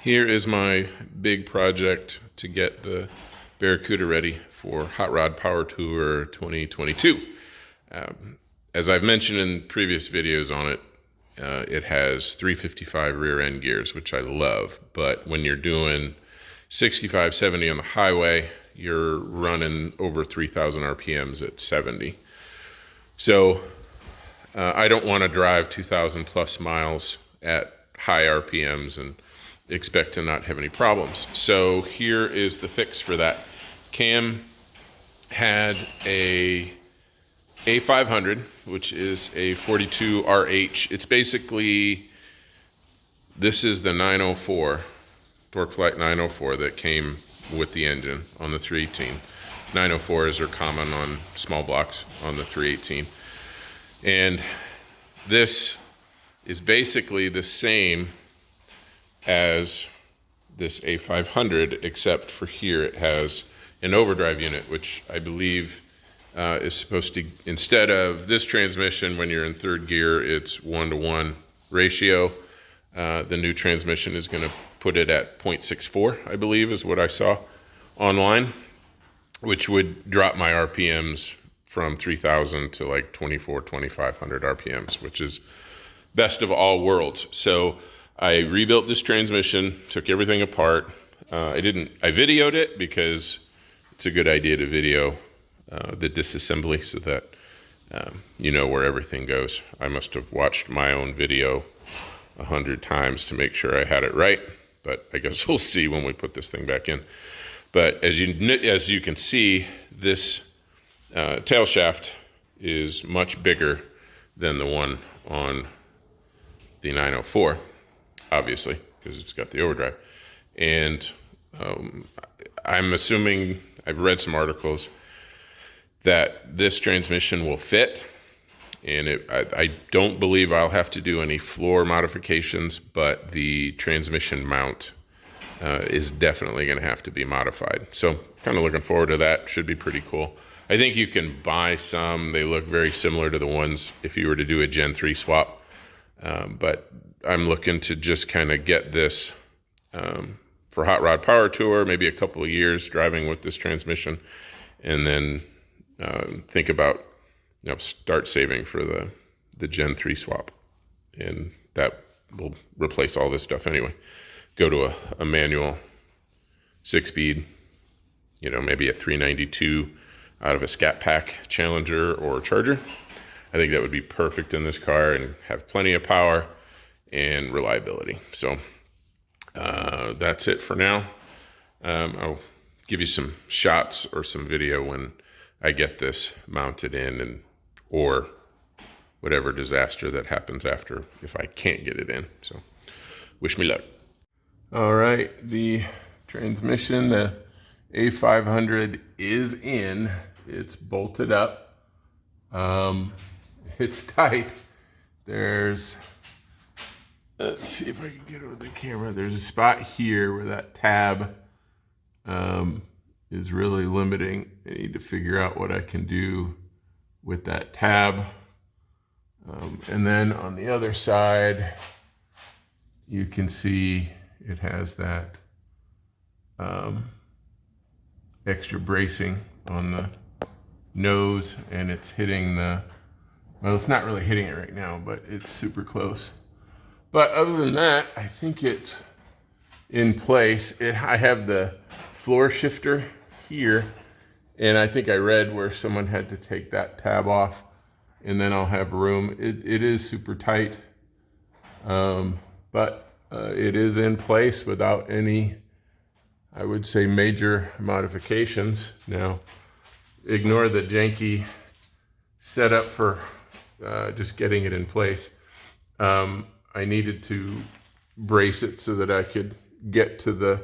Here is my big project to get the Barracuda ready for Hot Rod Power Tour 2022. As I've mentioned in previous videos on it, it has 355 rear end gears, which I love. But when you're doing 65, 70 on the highway, you're running over 3,000 RPMs at 70. So I don't want to drive 2,000 plus miles at high RPMs and expect to not have any problems. So here is the fix for that. Cam had a A500, which is a 42 RH. It's basically, this is the 904, Torqueflite 904 that came with the engine on the 318. 904s are common on small blocks on the 318. And this is basically the same as this A500, except for here it has an overdrive unit, which I believe is supposed to, instead of this transmission, when you're in third gear, it's 1-to-1 ratio. The new transmission is going to put it at 0.64, I believe, is what I saw online, which would drop my RPMs from 3,000 to like 2,500 RPMs, which is best of all worlds. So I rebuilt this transmission, took everything apart. I videoed it because it's a good idea to video the disassembly so that you know where everything goes. I must have watched my own video 100 times to make sure I had it right, but I guess we'll see when we put this thing back in. But as you can see, this tail shaft is much bigger than the one on the 904. Obviously, because it's got the overdrive. And I'm assuming, I've read some articles, that this transmission will fit. And I don't believe I'll have to do any floor modifications, but the transmission mount is definitely going to have to be modified. So kind of looking forward to that. Should be pretty cool. I think you can buy some. They look very similar to the ones if you were to do a Gen 3 swap. But I'm looking to just kind of get this for Hot Rod Power Tour, maybe a couple of years driving with this transmission, and then think about, start saving for the Gen 3 swap. And that will replace all this stuff anyway. Go to a manual 6-speed, maybe a 392 out of a Scat Pack Challenger or Charger. I think that would be perfect in this car and have plenty of power and reliability. So that's it for now. I'll give you some shots or some video when I get this mounted in, or whatever disaster that happens after if I can't get it in. So wish me luck. All right, the transmission, the A500 is in. It's bolted up. It's tight. Let's see if I can get over the camera. There's a spot here where that tab is really limiting. I need to figure out what I can do with that tab. And then on the other side, you can see it has that extra bracing on the nose, and it's hitting well, it's not really hitting it right now, but it's super close. But other than that, I think it's in place. I have the floor shifter here, and I think I read where someone had to take that tab off, and then I'll have room. It is super tight, but it is in place without any, I would say, major modifications. Now, ignore the janky setup for just getting it in place. I needed to brace it so that I could get to the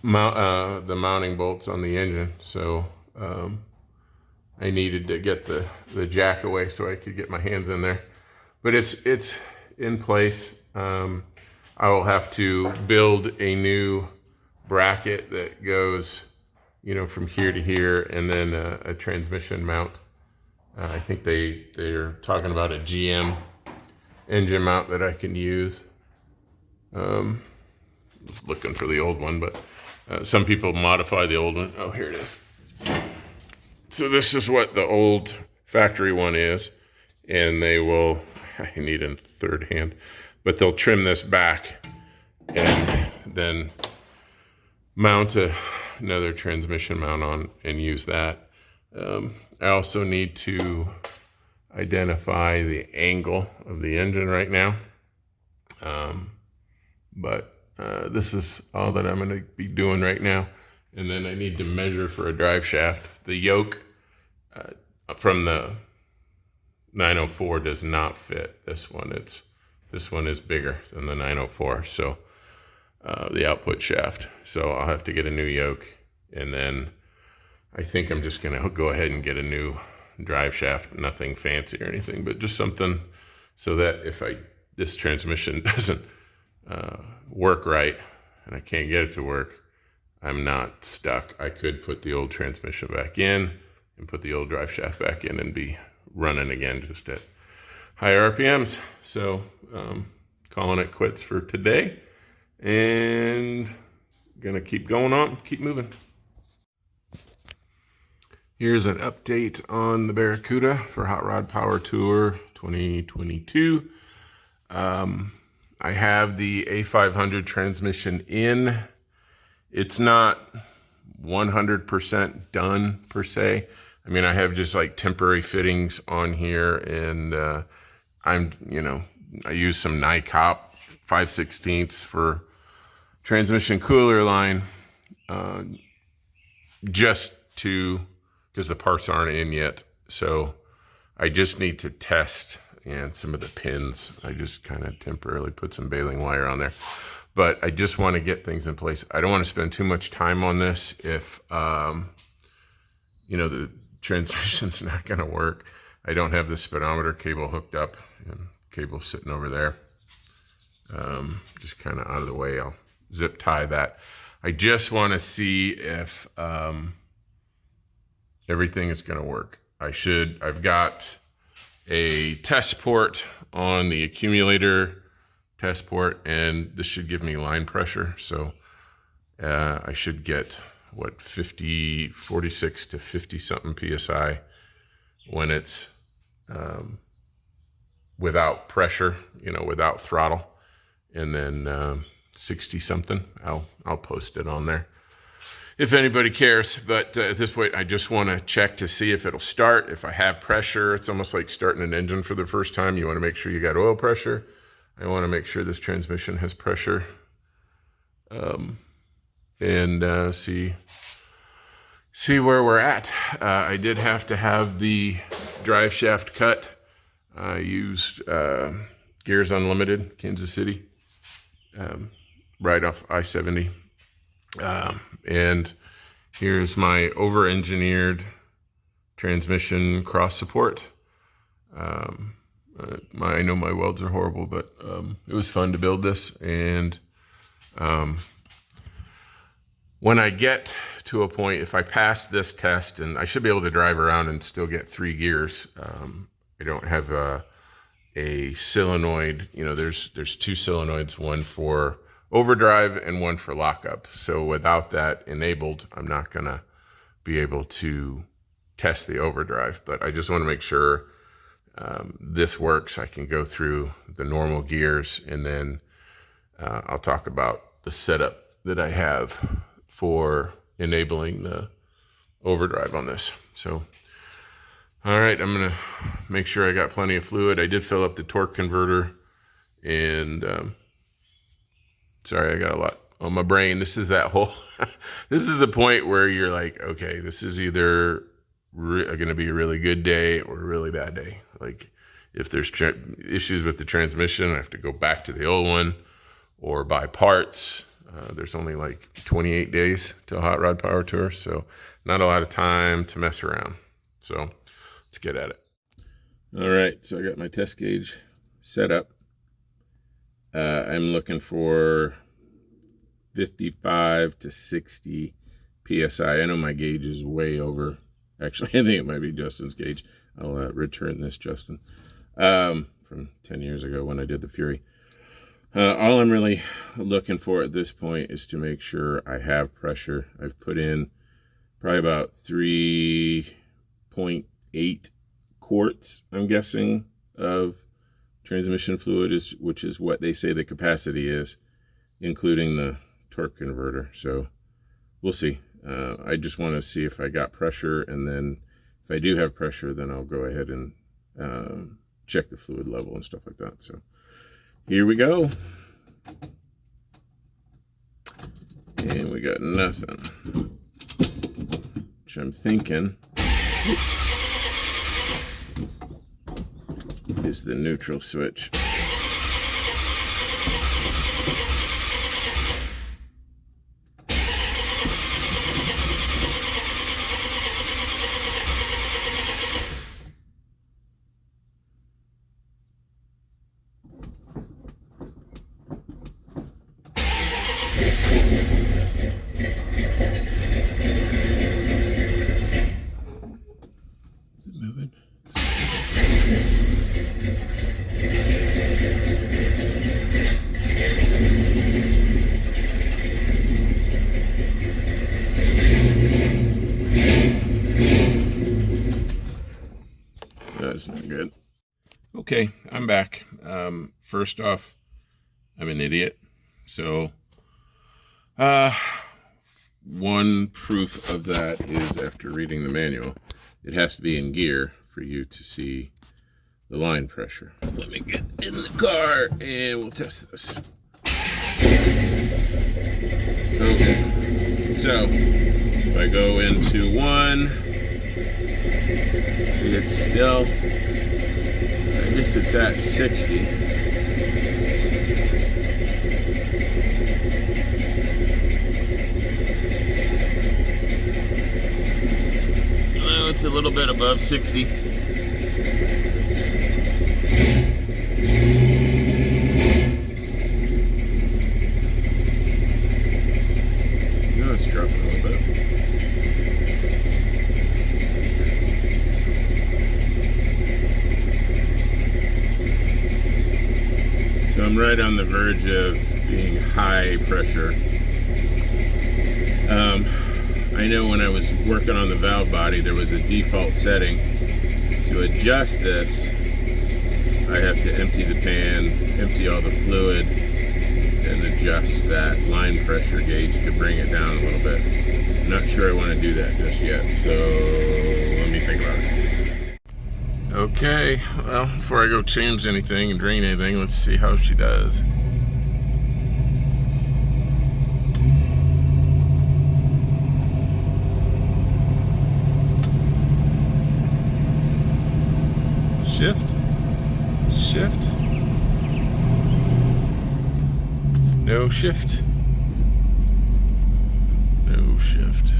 mounting bolts on the engine. So I needed to get the jack away so I could get my hands in there. But it's in place. I will have to build a new bracket that goes, from here to here, and then a transmission mount. I think they're talking about a GM engine mount that I can use. was looking for the old one, but some people modify the old one. Oh, here it is. So this is what the old factory one is, and they will, I need a third hand, but they'll trim this back and then mount another transmission mount on and use that. I also need to identify the angle of the engine right now. But this is all that I'm going to be doing right now. And then I need to measure for a drive shaft. The yoke from the 904 does not fit this one. This one is bigger than the 904. So the output shaft. So I'll have to get a new yoke, and then I think I'm just going to go ahead and get a new drive shaft. Nothing fancy or anything, but just something so that if this transmission doesn't work right and I can't get it to work, I'm not stuck. I could put the old transmission back in and put the old drive shaft back in and be running again, just at higher RPMs. So calling it quits for today, and gonna keep going on, keep moving. Here's an update on the Barracuda for Hot Rod Power Tour 2022. I have the A500 transmission in. It's not 100% done per se. I mean, I have just like temporary fittings on here, and I use some NICOP 5/16 for transmission cooler line, just because the parts aren't in yet. So I just need to test and some of the pins. I just kind of temporarily put some baling wire on there, but I just want to get things in place. I don't want to spend too much time on this if the transmission's not going to work. I don't have the speedometer cable hooked up, and cable sitting over there, just kind of out of the way. I'll zip tie that. I just want to see if everything is going to work. I've got a test port on the accumulator test port, and this should give me line pressure. So I should get 46 to 50 something PSI when it's without pressure, without throttle, and then 60 something. I'll post it on there if anybody cares. But at this point, I just want to check to see if it'll start. If I have pressure, it's almost like starting an engine for the first time. You want to make sure you got oil pressure. I want to make sure this transmission has pressure, and see where we're at. I did have to have the drive shaft cut. I used Gears Unlimited, Kansas City, right off I-70. And here's my over-engineered transmission cross support. I know my welds are horrible, but it was fun to build this. And when I get to a point, if I pass this test, and I should be able to drive around and still get 3 gears. I don't have a solenoid. There's 2 solenoids, one for overdrive and one for lockup. So without that enabled, I'm not gonna be able to test the overdrive. But I just want to make sure this works. I can go through the normal gears, and then I'll talk about the setup that I have for enabling the overdrive on this. So, all right, I'm gonna make sure I got plenty of fluid. I did fill up the torque converter, and sorry, I got a lot on my brain. This is that whole, this is the point where you're like, okay, this is either going to be a really good day or a really bad day. Like if there's issues with the transmission, I have to go back to the old one or buy parts. There's only like 28 days till Hot Rod Power Tour, so not a lot of time to mess around. So let's get at it. All right, so I got my test gauge set up. I'm looking for 55 to 60 PSI. I know my gauge is way over. Actually, I think it might be Justin's gauge. I'll return this, Justin, from 10 years ago when I did the Fury. All I'm really looking for at this point is to make sure I have pressure. I've put in probably about 3.8 quarts, I'm guessing, of transmission fluid, which is what they say the capacity is, including the torque converter. So we'll see. I just want to see if I got pressure, and then if I do have pressure, then I'll go ahead and check the fluid level and stuff like that. So here we go. And we got nothing, which I'm thinking is the neutral switch. Is it moving? That's not good. Okay, I'm back. First off, I'm an idiot. So, one proof of that is after reading the manual, it has to be in gear for you to see the line pressure. Let me get in the car and we'll test this. Okay, so if I go into 1, see it's still, I guess it's at 60. Well, it's a little bit above 60. No, it's dropping a little bit. So I'm right on the verge of being high pressure. I know when I was working on the valve body, there was a default setting. To adjust this, I have to empty the pan, empty all the fluid, and adjust that line pressure gauge to bring it down a little bit. I'm not sure I want to do that just yet, so let me think about it. Okay, well, before I go change anything and drain anything, let's see how she does. Shift, shift, no shift, no shift.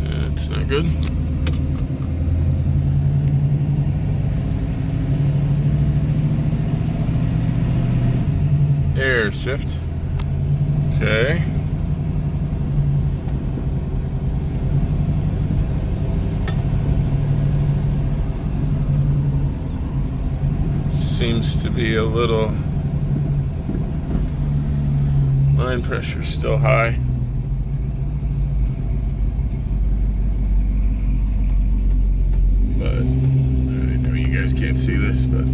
That's not good. Air shift, okay. Seems to be a little, line pressure still high. But I know you guys can't see this, but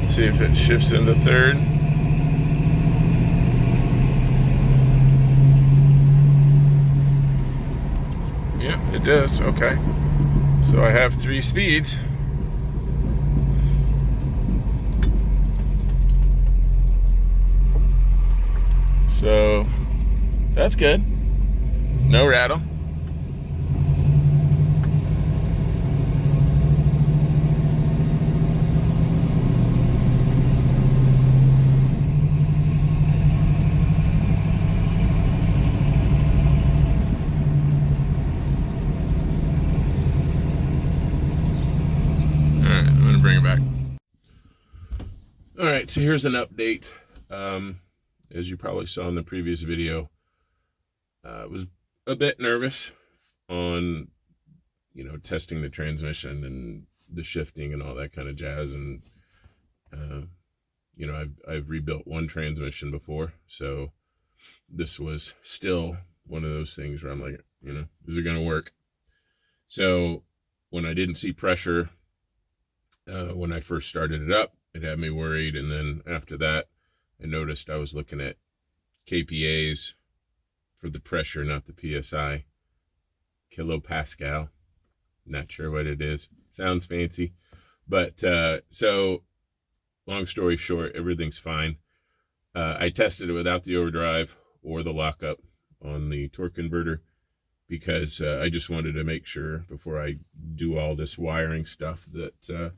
see if it shifts into 3rd. Yeah, it does. Okay. So I have 3 speeds. So that's good. No rattle. All right, so here's an update. As you probably saw in the previous video, I was a bit nervous on, testing the transmission and the shifting and all that kind of jazz. And, I've rebuilt one transmission before, so this was still one of those things where I'm like, is it going to work? So when I didn't see pressure, when I first started it up, it had me worried. And then after that, I noticed I was looking at kPAs for the pressure, not the PSI. Kilopascal. Not sure what it is. Sounds fancy. But so long story short, everything's fine. I tested it without the overdrive or the lockup on the torque converter because I just wanted to make sure before I do all this wiring stuff that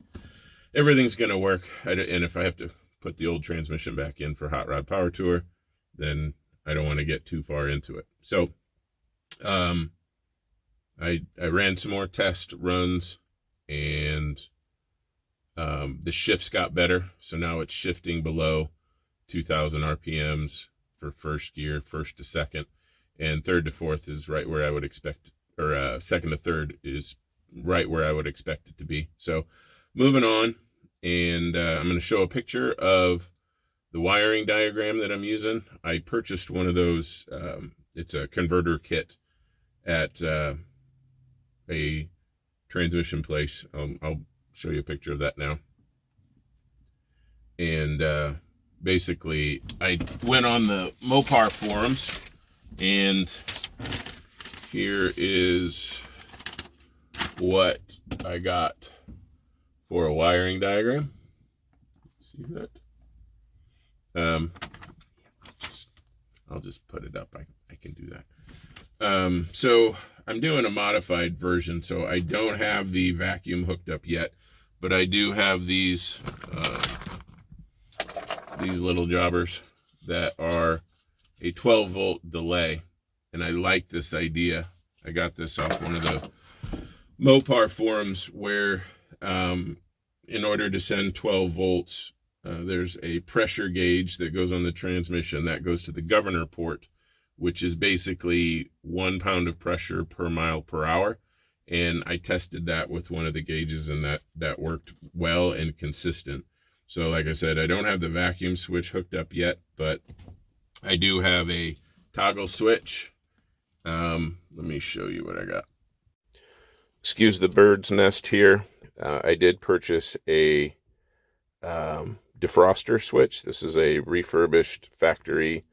everything's going to work. And if I have to put the old transmission back in for Hot Rod Power Tour, then I don't want to get too far into it. So I ran some more test runs, and the shifts got better. So now it's shifting below 2,000 RPMs for first gear, first to second, and third to fourth is right where I would expect, or second to third is right where I would expect it to be. So moving on, and I'm going to show a picture of the wiring diagram that I'm using. I purchased one of those. It's a converter kit at a transmission place. I'll show you a picture of that now. And basically, I went on the Mopar forums, and here is what I got for a wiring diagram. See that? I'll just put it up. I can do that. So I'm doing a modified version, so I don't have the vacuum hooked up yet, but I do have these little jobbers that are a 12-volt delay, and I like this idea. I got this off one of the Mopar forums where in order to send 12 volts, there's a pressure gauge that goes on the transmission that goes to the governor port, which is basically 1 pound of pressure per mile per hour. And I tested that with one of the gauges, and that worked well and consistent. So like I said, I don't have the vacuum switch hooked up yet, but I do have a toggle switch. Let me show you what I got. Excuse the bird's nest here. I did purchase a defroster switch. This is a refurbished factory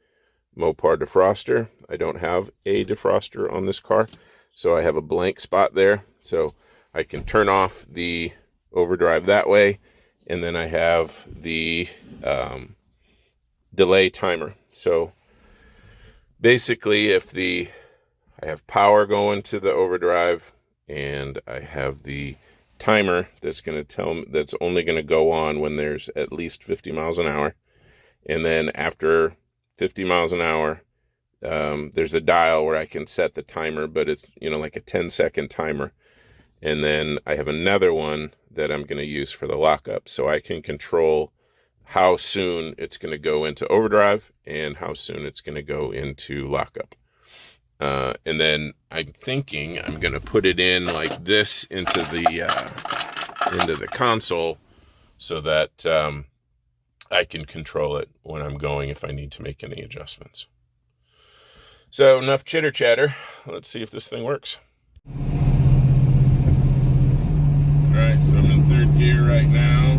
Mopar defroster. I don't have a defroster on this car, so I have a blank spot there. So I can turn off the overdrive that way, and then I have the delay timer. So basically, if I have power going to the overdrive, and I have the timer that's going to tell me that's only going to go on when there's at least 50 miles an hour. And then after 50 miles an hour, there's a dial where I can set the timer, but it's, like a 10-second timer. And then I have another one that I'm going to use for the lockup. So I can control how soon it's going to go into overdrive and how soon it's going to go into lockup. And then I'm thinking I'm going to put it in like this into the console so that I can control it when I'm going if I need to make any adjustments. So enough chitter chatter. Let's see if this thing works. All right, so I'm in third gear right now.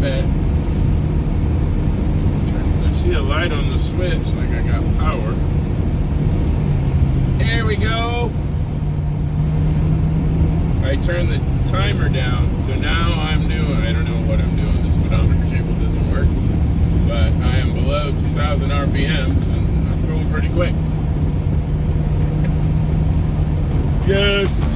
bit. I see a light on the switch, like I got power. There we go. I turned the timer down, so now I'm doing, I don't know what I'm doing, the speedometer cable doesn't work, but I am below 2,000 RPMs and I'm going pretty quick. Yes!